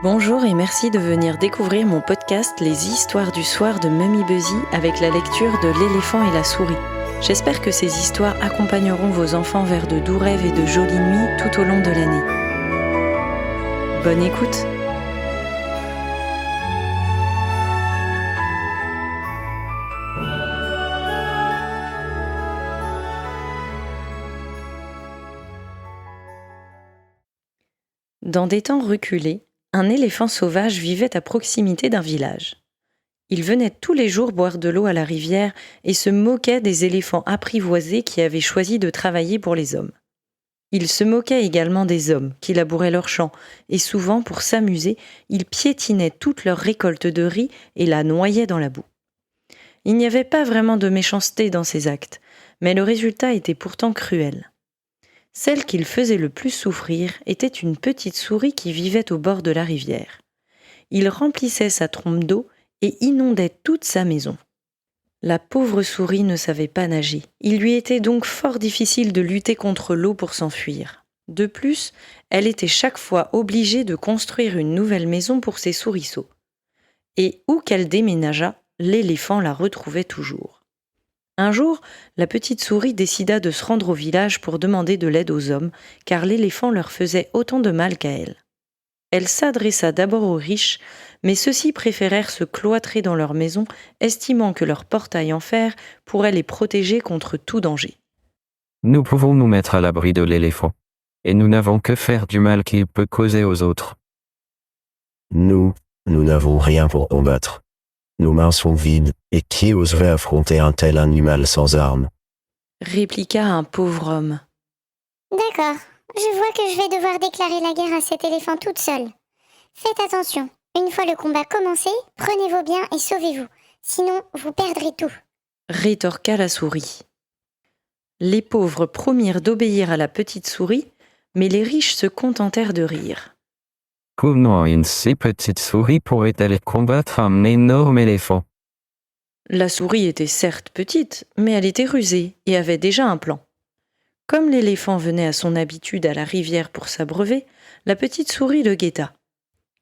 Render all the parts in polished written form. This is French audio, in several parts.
Bonjour et merci de venir découvrir mon podcast Les histoires du soir de Mummy Buzzy avec la lecture de L'éléphant et la souris. J'espère que ces histoires accompagneront vos enfants vers de doux rêves et de jolies nuits tout au long de l'année. Bonne écoute! Dans des temps reculés, un éléphant sauvage vivait à proximité d'un village. Il venait tous les jours boire de l'eau à la rivière et se moquait des éléphants apprivoisés qui avaient choisi de travailler pour les hommes. Il se moquait également des hommes qui labouraient leurs champs et souvent, pour s'amuser, il piétinait toute leur récolte de riz et la noyait dans la boue. Il n'y avait pas vraiment de méchanceté dans ces actes, mais le résultat était pourtant cruel. Celle qu'il faisait le plus souffrir était une petite souris qui vivait au bord de la rivière. Il remplissait sa trompe d'eau et inondait toute sa maison. La pauvre souris ne savait pas nager. Il lui était donc fort difficile de lutter contre l'eau pour s'enfuir. De plus, elle était chaque fois obligée de construire une nouvelle maison pour ses souriceaux. Et où qu'elle déménageât, l'éléphant la retrouvait toujours. Un jour, la petite souris décida de se rendre au village pour demander de l'aide aux hommes, car l'éléphant leur faisait autant de mal qu'à elle. Elle s'adressa d'abord aux riches, mais ceux-ci préférèrent se cloîtrer dans leur maison, estimant que leur portail en fer pourrait les protéger contre tout danger. Nous pouvons nous mettre à l'abri de l'éléphant, et nous n'avons que faire du mal qu'il peut causer aux autres. Nous n'avons rien pour combattre. Nos mains sont vides, et qui oserait affronter un tel animal sans armes ? Répliqua un pauvre homme. D'accord, je vois que je vais devoir déclarer la guerre à cet éléphant toute seule. Faites attention, une fois le combat commencé, prenez vos biens et sauvez-vous, sinon vous perdrez tout. Rétorqua la souris. Les pauvres promirent d'obéir à la petite souris, mais les riches se contentèrent de rire. Comment une si petite souris pourrait-elle combattre un énorme éléphant ? La souris était certes petite, mais elle était rusée et avait déjà un plan. Comme l'éléphant venait à son habitude à la rivière pour s'abreuver, la petite souris le guetta.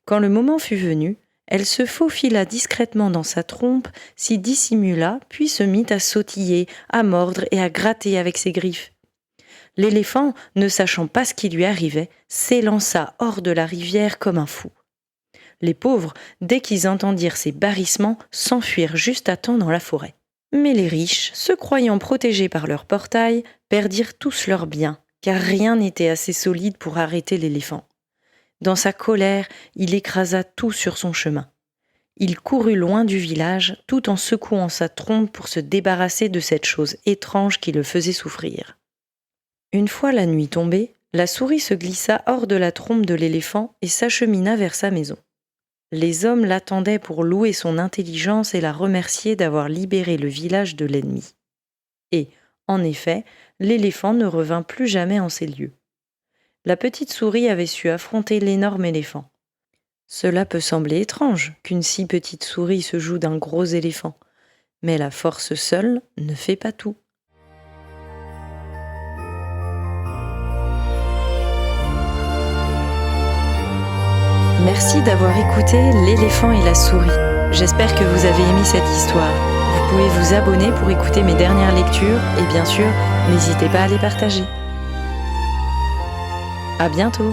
Quand le moment fut venu, elle se faufila discrètement dans sa trompe, s'y dissimula, puis se mit à sautiller, à mordre et à gratter avec ses griffes. L'éléphant, ne sachant pas ce qui lui arrivait, s'élança hors de la rivière comme un fou. Les pauvres, dès qu'ils entendirent ces barrissements, s'enfuirent juste à temps dans la forêt. Mais les riches, se croyant protégés par leur portail, perdirent tous leurs biens, car rien n'était assez solide pour arrêter l'éléphant. Dans sa colère, il écrasa tout sur son chemin. Il courut loin du village, tout en secouant sa trompe pour se débarrasser de cette chose étrange qui le faisait souffrir. Une fois la nuit tombée, la souris se glissa hors de la trompe de l'éléphant et s'achemina vers sa maison. Les hommes l'attendaient pour louer son intelligence et la remercier d'avoir libéré le village de l'ennemi. Et, en effet, l'éléphant ne revint plus jamais en ces lieux. La petite souris avait su affronter l'énorme éléphant. Cela peut sembler étrange qu'une si petite souris se joue d'un gros éléphant, mais la force seule ne fait pas tout. Merci d'avoir écouté L'éléphant et la souris. J'espère que vous avez aimé cette histoire. Vous pouvez vous abonner pour écouter mes dernières lectures et bien sûr, n'hésitez pas à les partager. À bientôt!